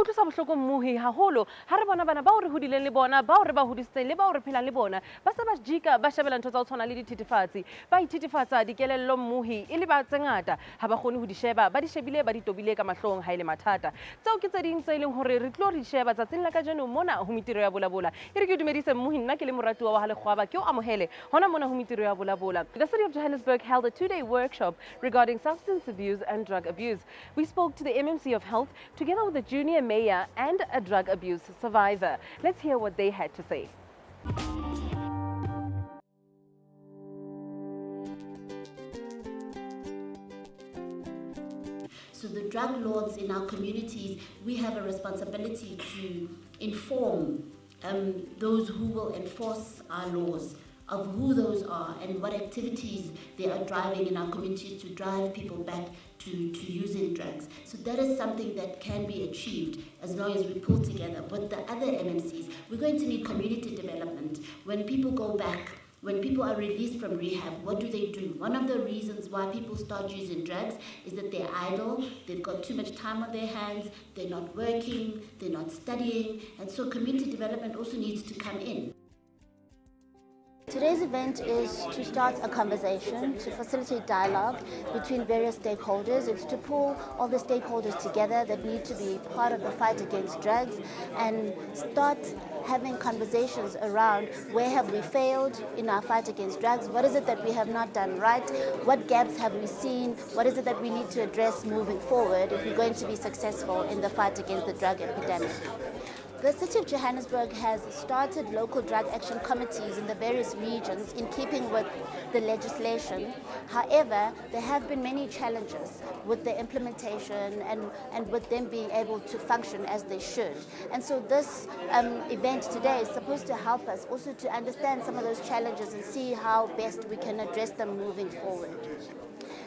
utlwisa bohloko mmuhi haholo ha re bona bana ba o re hodileng le bona ba o re ba hodisitseng le ba o re phelang le bona ba se ba jika ba shebela ntho tsa ho tshwana le dithethefatsi ba ithitifatsa dikelello mmuhi e le ba tsengata ha ba kgone ho di sheba ba di shebile ba di tobile ka mahlong ha ile mathata tseo ke tse ding tse ileng hore re tlo re sheba tsatsing la kajeno mona ho Mintirho ya Vulavula e re ke dumedise mmuhi nna ke le moratuwa wa ha lekgwaba ke o amohele hona mona ho Mintirho ya Vulavula. The city of Johannesburg held a two-day workshop regarding substance abuse and drug abuse. We spoke to the MMC of Health together with a junior mayor and a drug abuse survivor. Let's hear what they had to say. So the drug lords in our communities, we have a responsibility to inform those who will enforce our laws of who those are and what activities they are driving in our communities to drive people back to using drugs. So that is something that can be achieved as long as we pull together with the other MMCs. We're going to need community development. When people go back, when people are released from rehab, what do they do? One of the reasons why people start using drugs is that they're idle, they've got too much time on their hands, they're not working, they're not studying, and so community development also needs to come in. Today's event is to start a conversation, to facilitate dialogue between various stakeholders. It's to pull all the stakeholders together that need to be part of the fight against drugs and start having conversations around where have we failed in our fight against drugs, what is it that we have not done right, what gaps have we seen, what is it that we need to address moving forward if we're going to be successful in the fight against the drug epidemic. The City of Johannesburg has started local drug action committees in the various regions in keeping with the legislation. However, there have been many challenges with the implementation and with them being able to function as they should. And so this event today is supposed to help us also to understand some of those challenges and see how best we can address them moving forward.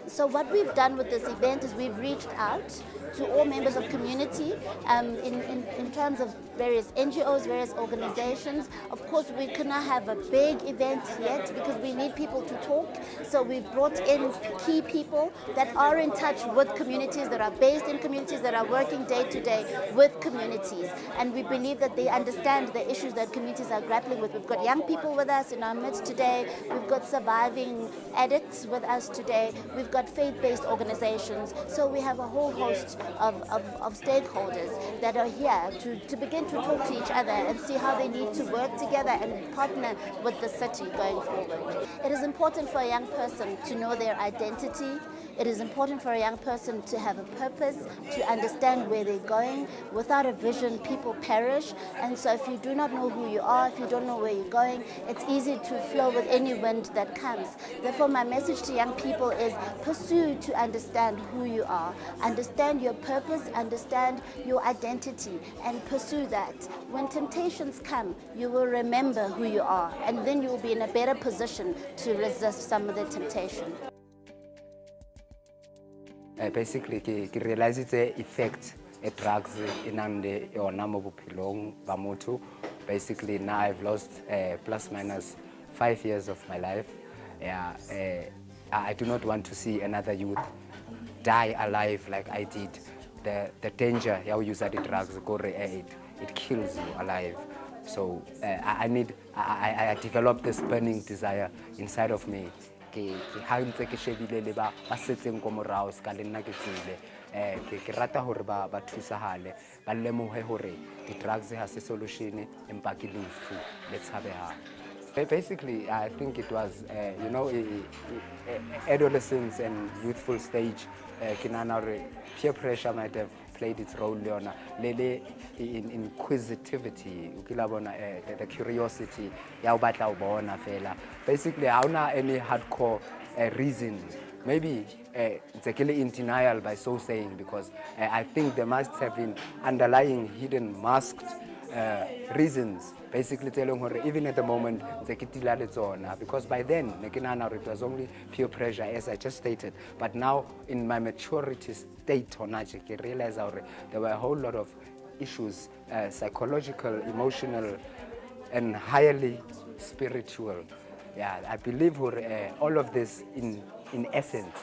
So what we've done with this event is we've reached out to all members of community in terms of various NGOs, various organizations. Of course, we cannot have a big event yet because we need people to talk. So we've brought in key people that are in touch with communities, that are based in communities, that are working day to day with communities. And we believe that they understand the issues that communities are grappling with. We've got young people with us in our midst today. We've got surviving addicts with us today. We've got faith-based organizations. So we have a whole host of stakeholders that are here to begin to talk to each other and see how they need to work together and partner with the city going forward. It is important for a young person to know their identity. It is important for a young person to have a purpose, to understand where they're going. Without a vision, people perish. And so if you do not know who you are, if you don't know where you're going, it's easy to flow with any wind that comes. Therefore, my message to young people is pursue to understand who you are, understand your purpose, understand your identity, and pursue that. When temptations come, you will remember who you are, and then you will be in a better position to resist some of the temptation. Basically, I realize it's the effect of drugs in the bophelong ba motho. Basically, now I've lost plus minus 5 years of my life. I do not want to see another youth die alive like I did. The danger how you use the drugs, it kills you alive. So I developed this burning desire inside of me. Ha ntse ke shebile le ba setseng ko morao ska le nna ke tsile ke rata hore ba thusahale ba lemohe hore di drugs ha se solution empa ke lefu le tshabehang. Basically, I think it was adolescence and youthful stage. Peer pressure might have played its role in inquisitivity, the curiosity. Basically, I don't know any hardcore reason. Maybe it's actually in denial by so saying, because I think there must have been underlying, hidden, masked reasons. Basically telling her, even at the moment, because by then, it was only pure pressure, as I just stated. But now, in my maturity state, I realized there were a whole lot of issues, psychological, emotional, and highly spiritual. Yeah, I believe all of this, in essence,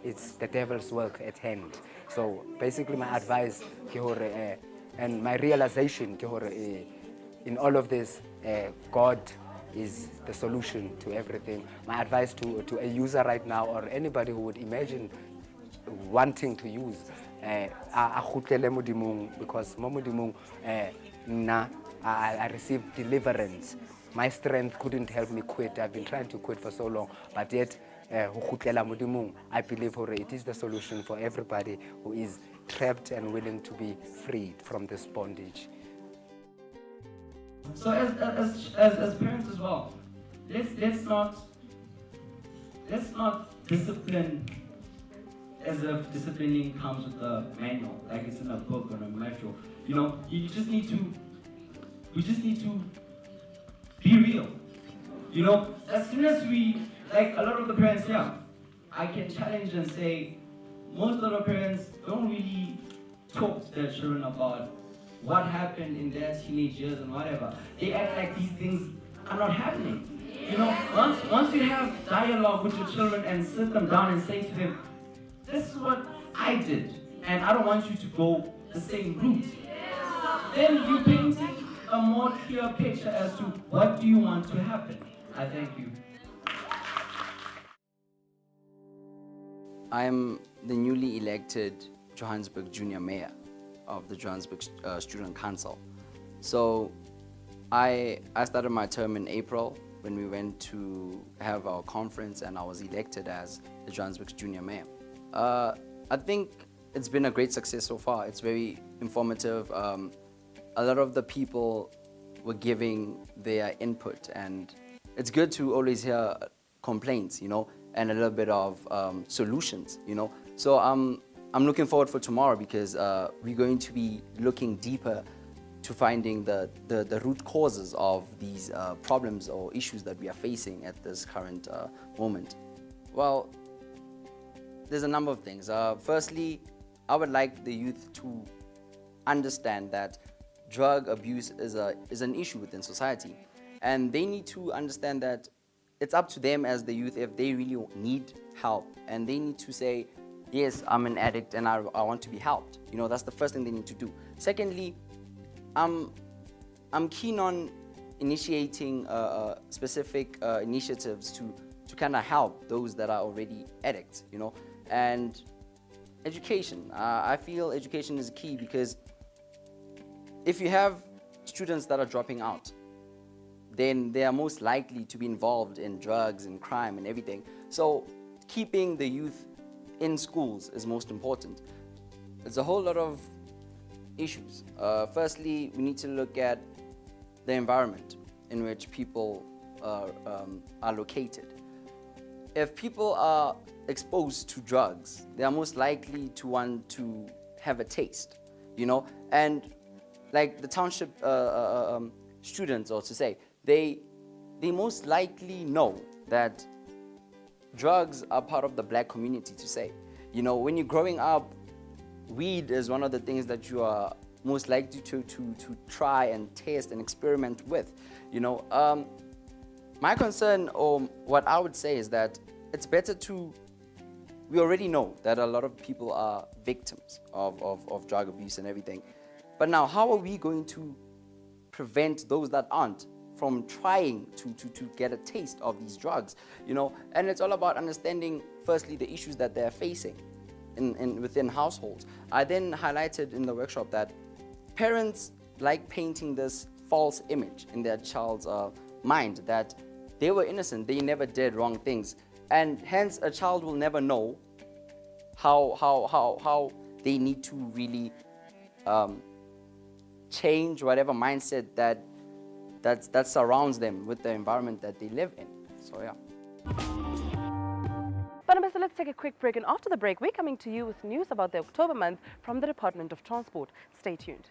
it's the devil's work at hand. So basically, my advice, And my realization ke hore, in all of this, God is the solution to everything. My advice to a user right now, or anybody who would imagine wanting to use, a kgutlele Modimong, because mo Modimong, I received deliverance. My strength couldn't help me quit. I've been trying to quit for so long, but yet, I believe it is the solution for everybody who is trapped and willing to be freed from this bondage. So as parents as well, let's not discipline as if disciplining comes with a manual, like it's in a book or a manual. You know, we just need to be real. You know, as soon as we, like a lot of the parents here, I can challenge and say, most of the parents don't really talk to their children about what happened in their teenage years and whatever. They act like these things are not happening. You know, once you have dialogue with your children and sit them down and say to them, this is what I did, and I don't want you to go the same route, then you paint a more clear picture as to what do you want to happen. I thank you. I'm the newly elected Johannesburg Junior Mayor of the Johannesburg Student Council. So I started my term in April when we went to have our conference, and I was elected as the Johannesburg Junior Mayor. I think it's been a great success so far. It's very informative. A lot of the people were giving their input, and it's good to always hear complaints, you know, and a little bit of solutions, you know. So I'm looking forward for tomorrow, because we're going to be looking deeper to finding the root causes of these problems or issues that we are facing at this current moment. Well, there's a number of things. Firstly, I would like the youth to understand that drug abuse is an issue within society, and they need to understand that it's up to them as the youth if they really need help, and they need to say, yes, I'm an addict and I want to be helped. You know, that's the first thing they need to do. Secondly, I'm keen on initiating specific initiatives to kind of help those that are already addicts, you know. And education, I feel education is key, because if you have students that are dropping out, then they are most likely to be involved in drugs and crime and everything. So keeping the youth in schools is most important. There's a whole lot of issues. Firstly, we need to look at the environment in which people are located. If people are exposed to drugs, they are most likely to want to have a taste, you know. And like the township students, or to say, they most likely know that drugs are part of the black community, to say. You know, when you're growing up, weed is one of the things that you are most likely to try and taste and experiment with, you know. My concern, or what I would say, is that it's better to, we already know that a lot of people are victims of drug abuse and everything. But now, how are we going to prevent those that aren't from trying to get a taste of these drugs, you know? And it's all about understanding, firstly, the issues that they're facing within households. I then highlighted in the workshop that parents like painting this false image in their child's mind that they were innocent, they never did wrong things. And hence, a child will never know how they need to really change whatever mindset that surrounds them with the environment that they live in. So yeah. But let's take a quick break, and after the break, we're coming to you with news about the October month from the Department of Transport. Stay tuned.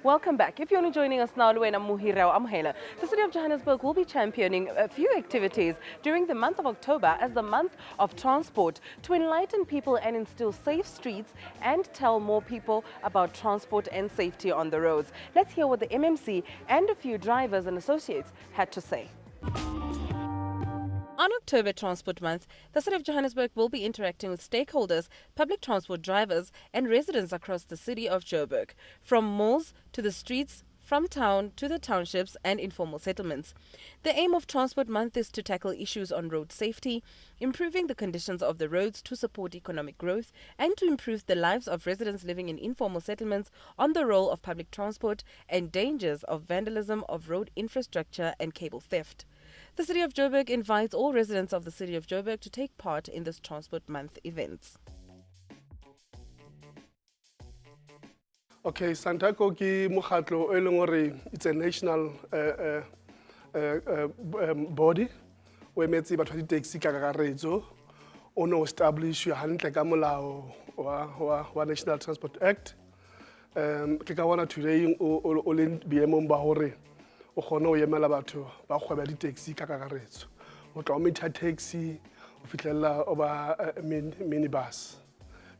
Welcome back. If you're only joining us now, the City of Johannesburg will be championing a few activities during the month of October as the month of transport to enlighten people and instill safe streets and tell more people about transport and safety on the roads. Let's hear what the MMC and a few drivers and associates had to say. On October Transport Month, the City of Johannesburg will be interacting with stakeholders, public transport drivers and residents across the city of Joburg, from malls to the streets, from town to the townships and informal settlements. The aim of Transport Month is to tackle issues on road safety, improving the conditions of the roads to support economic growth, and to improve the lives of residents living in informal settlements on the role of public transport and dangers of vandalism of road infrastructure and cable theft. The City of Joburg invites all residents of the City of Joburg to take part in this Transport Month events. Okay, Santaco ki mokgatlo e leng hore it's a national body o emetse batho ba di-taxi ka kakaretso o no establishwe hantle ka molao wa National Transport Act. Ke ka bona today o le boemong ba hore o kgone ho emela batho ba kgweba di-taxi ka kakaretso o tla o metha taxi o fitlhella o ba minibus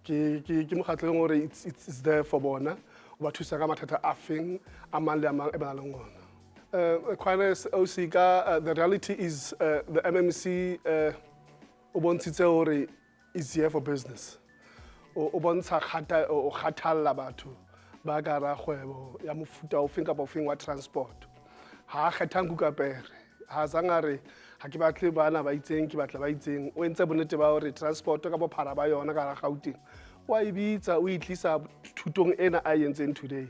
ke mokgatlo gore it's there for bona o ba thusa ka mathata a feng a mang le a mang e ba nang le ona. Quite also the reality is the MMC o bontshitse gore is here for business o bontsha o kgathalla batho ba ka ra kgwebo ya mofuta o feng kapa o feng wa transport. Ha kgethang kukapere ha zangare ha ke batle bana ba itseng ke batla ba itseng o entse bonnete ba hore transport ka bophara ba yona ka Gauteng wa ibitsa o itlisa thutong ena a yentseng today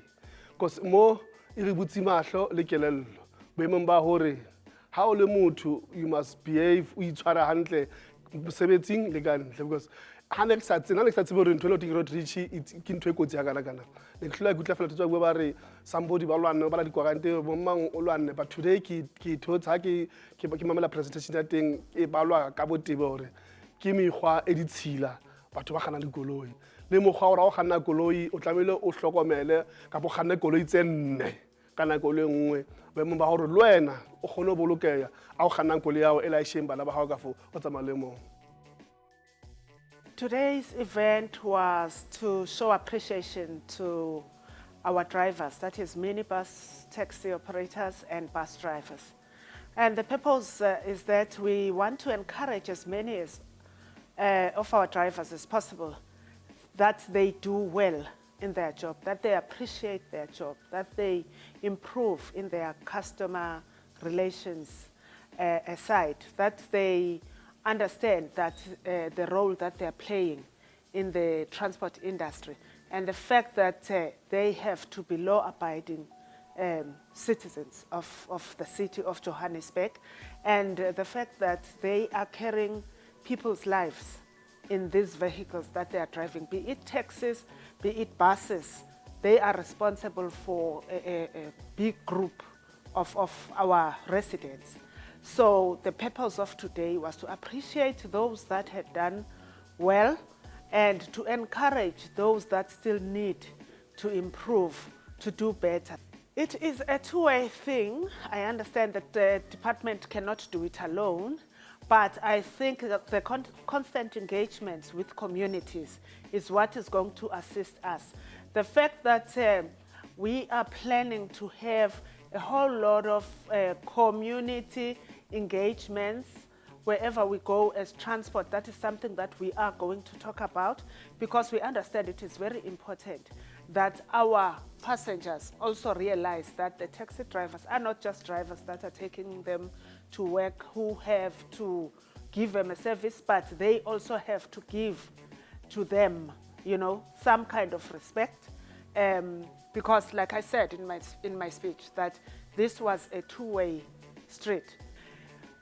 because mo e re butsi mahlo le kelello boemong ba hore ha o le motho you must behave o itshwara hantle mosebetsing le ka ntle because ha ne ke sa tsena le ke sa tsebe hore ntho le road reach ke ntho e kotsi ya kana kana ne ke hlola gutla fela tswa ba re somebody ba lwana ba la dikwagante bo mang o lwane but today ke thotsa ke mamela presentation ya teng e balwa ka botebe hore ke mekgwa e ditshila batho ba gana le koloi le mogwa o ra o ganna koloi o tlamele o hlokomele ka bo ganne koloi tse nne kana koloi nngwe ba mo ba hore le wena o kgone bolokeya a o ganna koloi yao e la ishemba la ba ga o ka fo o tsamale mo. Today's event was to show appreciation to our drivers, that is minibus, taxi operators and bus drivers. And the purpose is that we want to encourage as many of our drivers as possible that they do well in their job, that they appreciate their job, that they improve in their customer relations side, that they understand that the role that they're playing in the transport industry and the fact that they have to be law-abiding citizens of the city of Johannesburg and the fact that they are carrying people's lives in these vehicles that they are driving, be it taxis, be it buses. They are responsible for a big group of our residents. So the purpose of today was to appreciate those that had done well and to encourage those that still need to improve, to do better. It is a two-way thing. I understand that the department cannot do it alone, but I think that the constant engagement with communities is what is going to assist us. The fact that we are planning to have a whole lot of community engagements wherever we go as transport, that is something that we are going to talk about because we understand it is very important that our passengers also realize that the taxi drivers are not just drivers that are taking them to work who have to give them a service, but they also have to give to them, you know, some kind of respect. Because like I said in my speech, that this was a two-way street.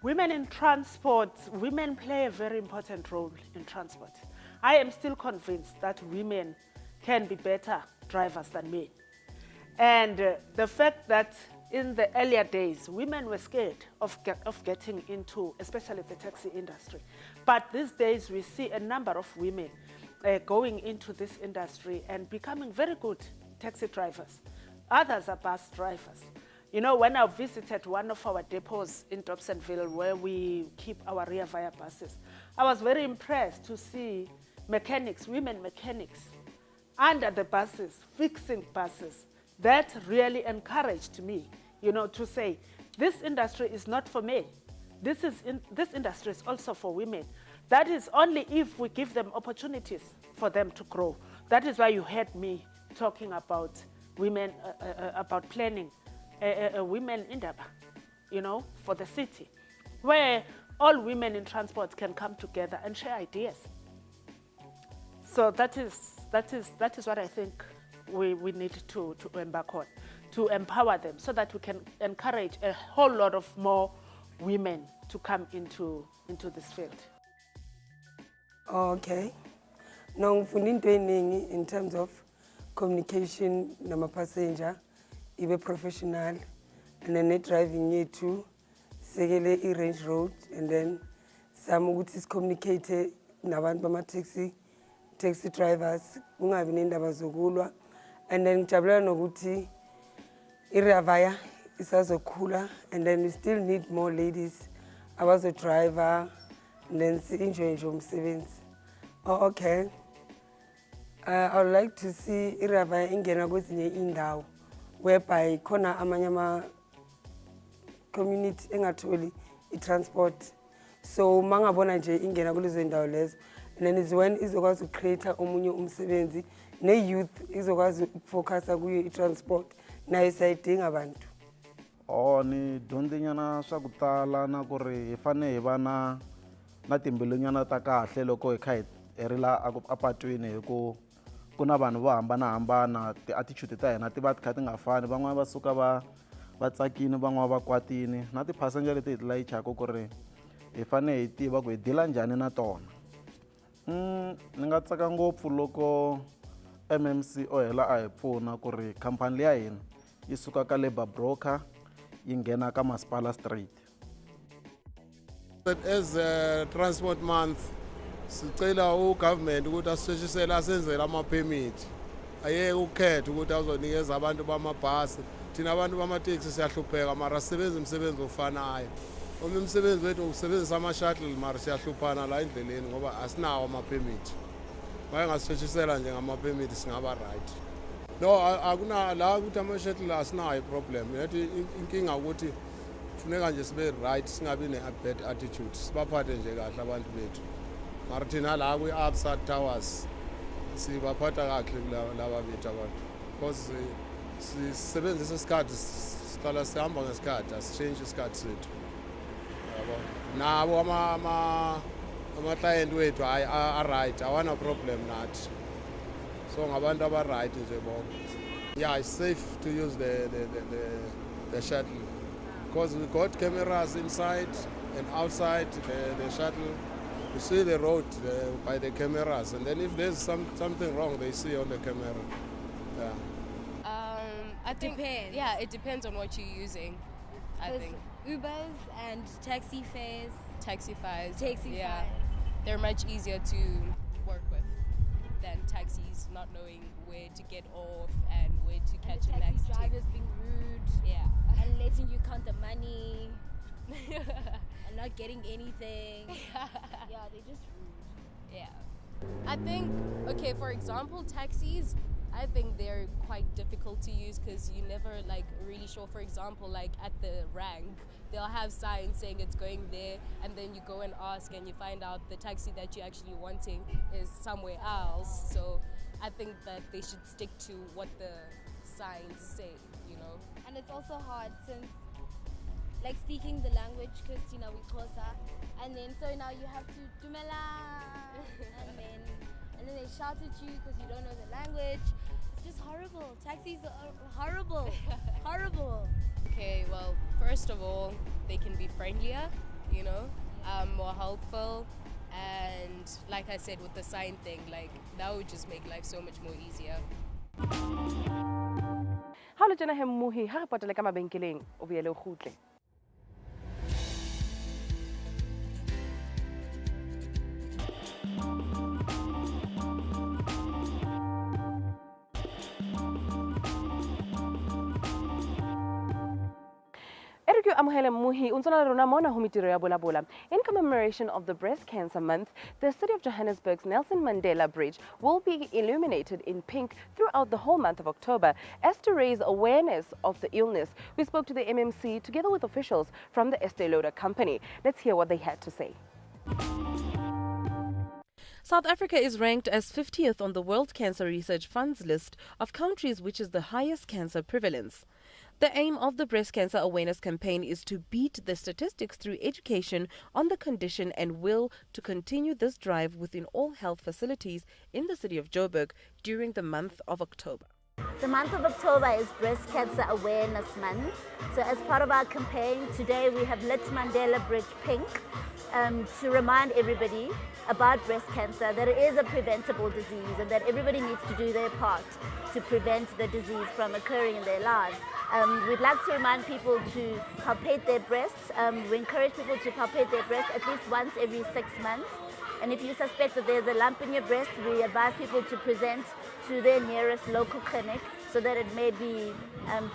Women in transport, women play a very important role in transport. I am still convinced that women can be better drivers than men. And the fact that in the earlier days, women were scared of getting into, especially the taxi industry. But these days, we see a number of women going into this industry and becoming very good taxi drivers. others are bus drivers. You know, when I visited one of our depots in Dobsonville where we keep our rear via buses, I was very impressed to see mechanics, women mechanics, under the buses, fixing buses. That really encouraged me, you know, to say, this industry is not for men. This industry is also for women. That is only if we give them opportunities for them to grow. That is why you heard me talking about women, about planning a women indaba, you know, for the city, where all women in transport can come together and share ideas. So that is what I think we need to embark on, to empower them so that we can encourage a whole lot of more women to come into this field. Okay. Now, in terms of communication, nama passenger, ibe professional, and then driving you to segele range road, and then some is communicate nabantu bama taxi drivers, kungabi nendaba zokulwa, and then jabula nokuthi iravaya isazokhula, and then we still need more ladies abazo driver, and then enjoy umsebenzi. Oh, okay. I would like to see iravaya ingena kwezinye indawo whereby khona amanye community engatholi i-transport, so mangabona nje ingena kulezo ndawo lezo, and then is when izokwazi ukcreate omunye umsebenzi ne-youth izokwazi ukufocusa kuyo i-transport nayo sayidinga abantu. Ni dyondzinyana swa ku tala na ku ri hi fane hi va na timbilunyana ta kahle loko hi kha hi rila apatwini, hi ku na vanhu vo hambanahambana, ti-attitude ta hina ti va ti kha ti nga fani, van'wana va suka va tsakini, van'wana va kwatini, na ti-passenger leti hi ti layichaka ku ri hi fane hi tiva ku hi dila njhani na tona. Ni nga tsaka ngopfu loko MMC o hela a hi pfuna ku ri khampani leya hina yi suka ka labour broker yi nghena ka Masipala Street. As transport month, sicela ugovernment ukuthi asisheshisele asenzele ama-permit. Ayeke ukukhetha ukuthi azonikeza abantu bamabhasi. Thina abantu bamateksi siyahlupheka mara sisebenza umsebenzi ofanayo. Umsebenzi wethu ukusebenzisa ama-shuttle mara siyahluphana la endleleni ngoba asinawo ama-permit. Bayengasisheshisela nje ngama-permit singaba right. No, akuna la ukuthi ama-shuttle asinayo problem. Yathi inkinga ukuthi kufuneka nje sibe right, singabi ne-bad attitude, sibaphathe nje kahle abantu bethu. Mara thina la kwi-Absa Towers sibaphatha kahle laba bethu abantu, because sisebenzisa isikhathi, sihlala sihamba ngesikhathi, asitshentshe isikhathi sethu. Nabo ama-client wethu are-right, awana problem nathi. So ngabantu aba-right nje bonke. Yeah, it's safe to use the shuttle because we got cameras inside and outside the shuttle. You see the road by the cameras, and then if there's something wrong, they see on the camera. Yeah. I think depends. Yeah, it depends on what you're using. I think Ubers and taxi fares. Taxi fares. Yeah, they're much easier to work with than taxis, not knowing where to get off and where to catch a next taxi drivers being rude. Yeah. And letting you count the money. And not getting anything. Yeah, they're just rude. Yeah. I think, okay, for example, taxis, I think they're quite difficult to use because you're never like really sure. For example, like at the rank, they'll have signs saying it's going there, and then you go and ask and you find out the taxi that you're actually wanting is somewhere else. So I think that they should stick to what the signs say, you know. And it's also hard since like speaking the language, because we Xhosa, and then so now you have to dumela, and then they shout at you because you don't know the language. It's just horrible. Taxis are horrible. Horrible. Okay, well, first of all, they can be friendlier, you know, more helpful, and like I said with the sign thing, like that would just make life so much more easier. Ha le tjena he mmuhi ha re patale ka mabenkeleng o boele o kgutle. amohele mmuhi o ntse le rona mona ho Mintirho ya Vulavula. In commemoration of the Breast Cancer Month, the city of Johannesburg's Nelson Mandela Bridge will be illuminated in pink throughout the whole month of October as to raise awareness of the illness. We spoke to the MMC together with officials from the Estee Lauder company. Let's hear what they had to say. South Africa is ranked as 50th on the World Cancer Research Fund's list of countries which is the highest cancer prevalence. The aim of the breast cancer awareness campaign is to beat the statistics through education on the condition and will to continue this drive within all health facilities in the city of Joburg during the month of October. The month of October is Breast Cancer Awareness Month. So as part of our campaign, today we have lit Mandela Bridge pink to remind everybody about breast cancer, that it is a preventable disease and that everybody needs to do their part to prevent the disease from occurring in their lives. We'd like to remind people to palpate their breasts. We encourage people to palpate their breasts at least once every 6 months. And if you suspect that there's a lump in your breast, we advise people to present to their nearest local clinic so that it may be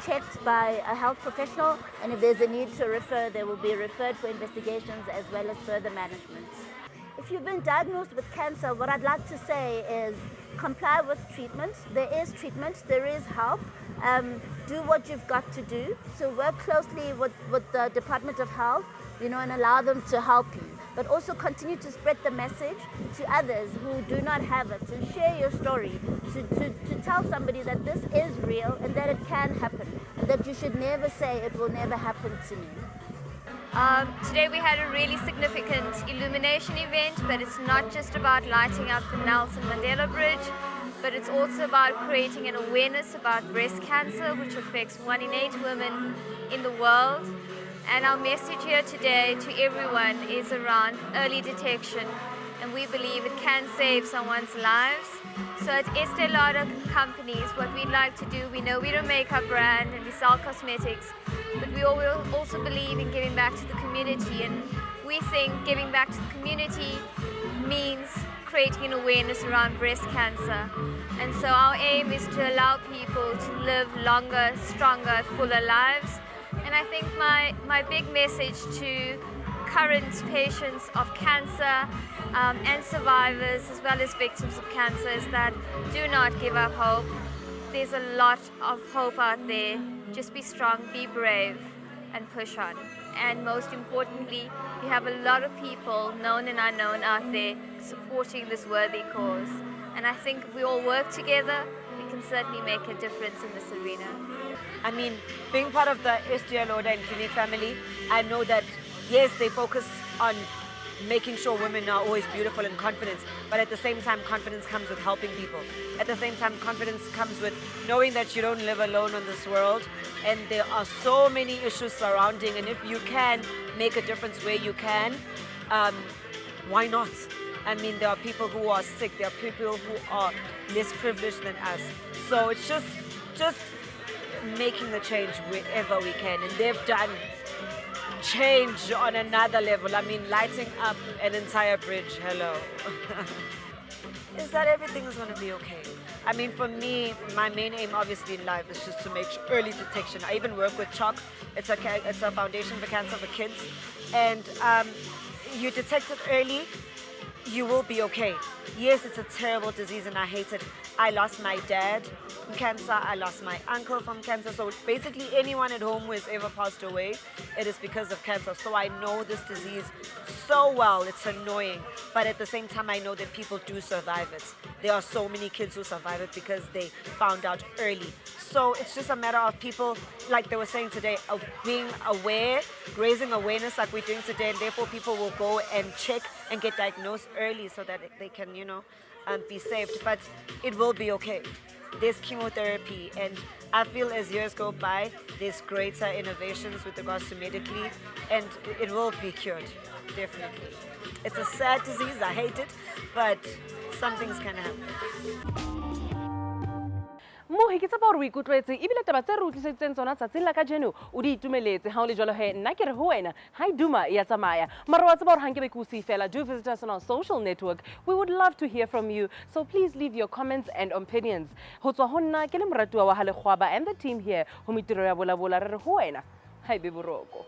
checked by a health professional. And if there's a need to refer, they will be referred for investigations as well as further management. If you've been diagnosed with cancer, what I'd like to say is comply with treatment. There is treatment, there is help. Do what you've got to do. So work closely with the Department of Health, and allow them to help you. But also continue to spread the message to others who do not have it, to share your story, to tell somebody that this is real and that it can happen, and that you should never say it will never happen to me. Today we had a really significant illumination event, but it's not just about lighting up the Nelson Mandela Bridge, but it's also about creating an awareness about breast cancer, which affects 1 in 8 women in the world. And our message here today to everyone is around early detection, and we believe it can save someone's lives. So at Estee Lauder companies, what we'd like to do, we know we're a makeup brand and we sell cosmetics, but we also believe in giving back to the community, and we think giving back to the community means creating an awareness around breast cancer. And so our aim is to allow people to live longer, stronger, fuller lives. And I think my big message to current patients of cancer and survivors as well as victims of cancer is that do not give up hope. There's a lot of hope out there. Just be strong, be brave, and push on. And most importantly, you have a lot of people, known and unknown, out there supporting this worthy cause. And I think if we all work together, we can certainly make a difference in this arena. I mean, being part of the Estee Lauder and Clinic family, I know that, yes, they focus on making sure women are always beautiful and confident, but at the same time, confidence comes with helping people. At the same time, confidence comes with knowing that you don't live alone on this world, and there are so many issues surrounding, and if you can make a difference where you can, why not? I mean, there are people who are sick, there are people who are less privileged than us. So it's just making the change wherever we can, and they've done change on another level. I mean, lighting up an entire bridge, hello. Is that everything is going to be okay? I mean, for me, my main aim obviously in life is just to make early detection. I even work with CHOC. It's a foundation for cancer for kids, and you detect it early, you will be okay. Yes, it's a terrible disease and I hate it. I lost my dad from cancer, I lost my uncle from cancer, so basically anyone at home who has ever passed away, it is because of cancer. So I know this disease so well, it's annoying, but at the same time I know that people do survive it. There are so many kids who survive it because they found out early. So it's just a matter of people, like they were saying today, of being aware, raising awareness like we're doing today, and therefore people will go and check and get diagnosed early so that they can, be saved. But it will be okay. There's chemotherapy, and I feel as years go by, there's greater innovations with regards to medically, and it will be cured, definitely. It's a sad disease, I hate it, but something's gonna happen. Mohi ke tsaba hore o ikutlwetse ebile taba tse re utlwisitseng tsona tsatsing la kajeno o di itumeletse ha o le jwalo he nna ke re ho wena ha e duma ya tsamaya mara wa tsaba hore ha nke be ke o se fela. Do visit us on our social network. We would love to hear from you, so please leave your comments and opinions. Ho tswa ho nna ke le moratuwa wa Halekgwaba and the team here ho Mintirho ya Vulavula re re ho wena ha e be boroko.